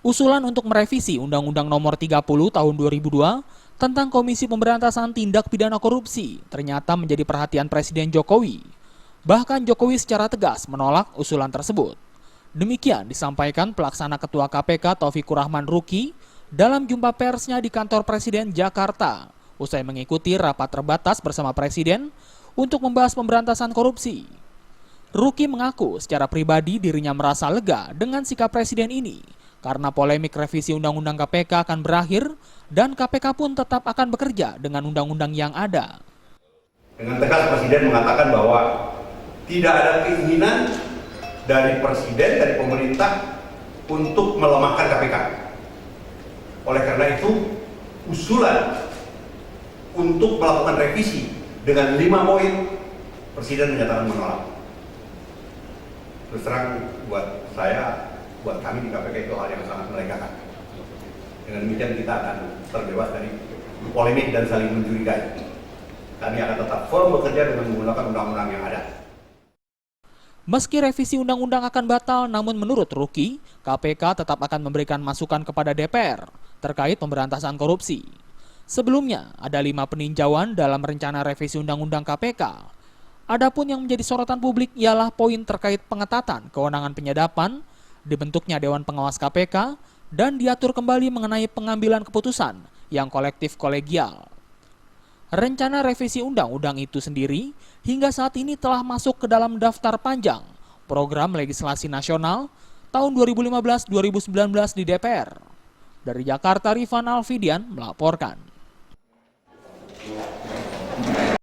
Usulan untuk merevisi Undang-Undang Nomor 30 Tahun 2002 tentang Komisi Pemberantasan Tindak Pidana Korupsi ternyata menjadi perhatian Presiden Jokowi. Bahkan Jokowi secara tegas menolak usulan tersebut. Demikian disampaikan pelaksana Ketua KPK Taufikur Rahman Ruki dalam jumpa persnya di kantor Presiden Jakarta usai mengikuti rapat terbatas bersama Presiden untuk membahas pemberantasan korupsi. Ruki mengaku secara pribadi dirinya merasa lega dengan sikap Presiden ini karena polemik revisi Undang-Undang KPK akan berakhir dan KPK pun tetap akan bekerja dengan undang-undang yang ada. Dengan tegas Presiden mengatakan bahwa tidak ada keinginan dari Presiden, dari pemerintah untuk melemahkan KPK. Oleh karena itu, usulan untuk melakukan revisi dengan 5 poin, Presiden menyatakan menolak. Terus terang buat saya, buat kami di KPK itu hal yang sangat melegakan. Dengan demikian kita akan terbebas dari polemik dan saling mencurigai. Kami akan tetap firm bekerja dengan menggunakan undang-undang yang ada. Meski revisi undang-undang akan batal, namun menurut Ruki, KPK tetap akan memberikan masukan kepada DPR terkait pemberantasan korupsi. Sebelumnya, ada 5 peninjauan dalam rencana revisi undang-undang KPK. Adapun yang menjadi sorotan publik ialah poin terkait pengetatan kewenangan penyadapan, dibentuknya Dewan Pengawas KPK, dan diatur kembali mengenai pengambilan keputusan yang kolektif kolegial. Rencana revisi undang-undang itu sendiri hingga saat ini telah masuk ke dalam daftar panjang program legislasi nasional tahun 2015-2019 di DPR. Dari Jakarta, Rifan Alfidian melaporkan.